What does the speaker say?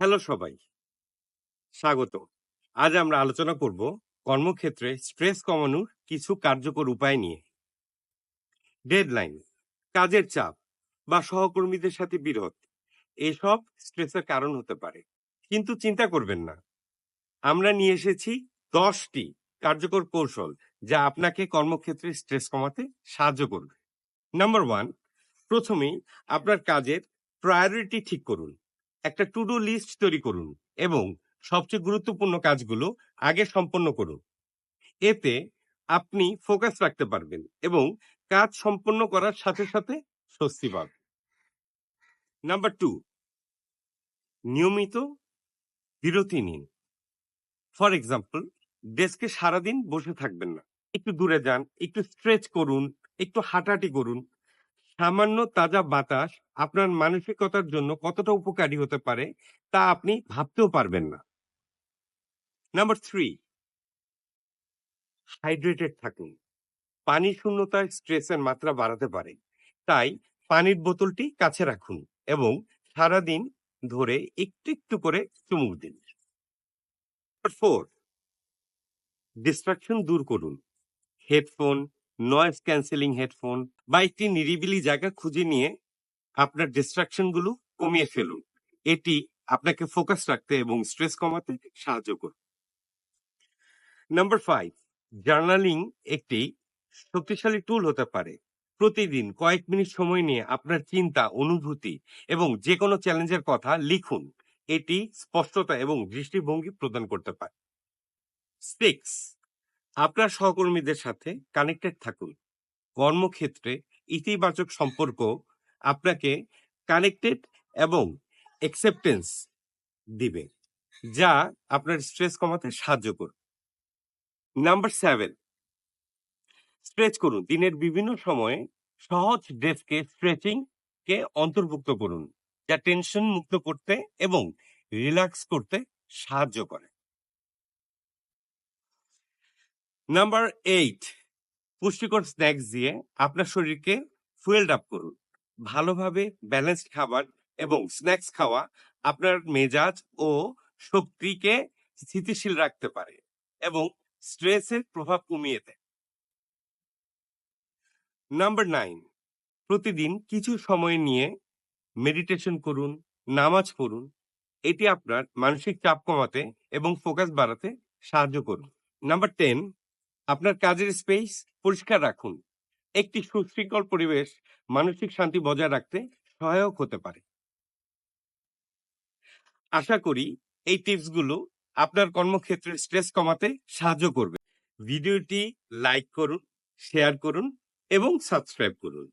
Hello সবাই, স্বাগত। আজ আমরা আলোচনা করব কর্মক্ষেত্রে স্ট্রেস কমানোর কিছু কার্যকর উপায় নিয়ে। ডেডলাইন, কাজের চাপ বা সহকর্মীদের সাথে বিরোধ এসব স্ট্রেসের কারণ হতে পারে। কিন্তু চিন্তা করবেন না, আমরা নিয়ে এসেছি 10টি কার্যকর কৌশল যা আপনাকে কর্মক্ষেত্রে স্ট্রেস কমাতে সাহায্য করবে। নাম্বার 1, প্রথমেই আপনার কাজের প্রায়োরিটি ঠিক করুন। একটা টু ডু লিস্ট তৈরি করুন এবং সবচেয়ে গুরুত্বপূর্ণ কাজগুলো আগে সম্পন্ন করুন। এতে আপনি ফোকাস রাখতে পারবেন এবং কাজ সম্পন্ন করার সাথে সাথে স্বস্তি পাবেন। নাম্বার 2, নিয়মিত বিরতি নিন। ফর এক্সাম্পল, ডেস্কে সারাদিন বসে থাকবেন না, একটু দূরে যান, একটু স্ট্রেচ করুন, একটু হাঁটাহাঁটি করুন। সামান্য তাজা বাতাস আপনার মানসিকতার জন্য কতটা উপকারী হতে পারে তা আপনি ভাবতেও পারবেন না। নাম্বার 3, হাইড্রেটেড থাকুন। পানি শূন্যতায় স্ট্রেসের মাত্রা বাড়াতে পারে, তাই পানির বোতলটি কাছে রাখুন এবং সারাদিন ধরে একটু একটু করে চুমুক দিন। নাম্বার 4, ডিস্ট্রাকশন দূর করুন। হেডফোন, নয়েজ ক্যান্সেলিং হেডফোন বা একটি নিরিবিলি জায়গা খুঁজে নিয়ে আপনার ডিস্ট্রাকশন গুলো কমিয়ে ফেলুন। এটি আপনাকে ফোকাস রাখতে এবং স্ট্রেস কমাতে সাহায্য করবে। নাম্বার 5, জার্নালিং একটি শক্তিশালী টুল হতে পারে। প্রতিদিন কয়েক মিনিট সময় নিয়ে আপনার চিন্তা, অনুভূতি এবং যে কোনো চ্যালেঞ্জের কথা লিখুন। এটি স্পষ্টতা এবং দৃষ্টিভঙ্গি প্রদান করতে পারে। 6, আপনার সহকর্মীদের সাথে কানেক্টেড থাকুন। কর্মক্ষেত্রে ইতিবাচক সম্পর্ক আপনাকে কানেক্টেড এবং অ্যাকসেপ্টেন্স দিবে, যা আপনার স্ট্রেস কমাতে সাহায্য করবে। নাম্বার 7, স্ট্রেচ করুন। দিনের বিভিন্ন সময়ে সহজ ডেস্কে স্ট্রেচিং কে অন্তর্ভুক্ত করুন, যা টেনশন মুক্ত করতে এবং রিল্যাক্স করতে সাহায্য করে। নাম্বার 8, পুষ্টিকর স্ন্যাক্স দিয়ে আপনার শরীরকে ফুয়েলড আপ করুন। ভালোভাবে ব্যালেন্সড খাবার এবং স্ন্যাক্স খাওয়া আপনার মেজাজ ও শক্তিকে স্থিতিশীল রাখতে পারে এবং স্ট্রেসের প্রভাব কমিয়ে দেয়। নাম্বার 9, প্রতিদিন কিছু সময় নিয়ে মেডিটেশন করুন, নামাজ পড়ুন। এটি আপনার মানসিক চাপ কমাতে এবং ফোকাস বাড়াতে সাহায্য করুন। নাম্বার 10, আপনার কাজের স্পেস পরিষ্কার রাখুন। একটি সুশৃঙ্খল পরিবেশ মানসিক শান্তি বজায় রাখতে সহায়ক হতে পারে। আশা করি এই টিপসগুলো আপনার কর্মক্ষেত্রে স্ট্রেস কমাতে সাহায্য করবে। ভিডিওটি লাইক করুন, শেয়ার করুন এবং সাবস্ক্রাইব করুন।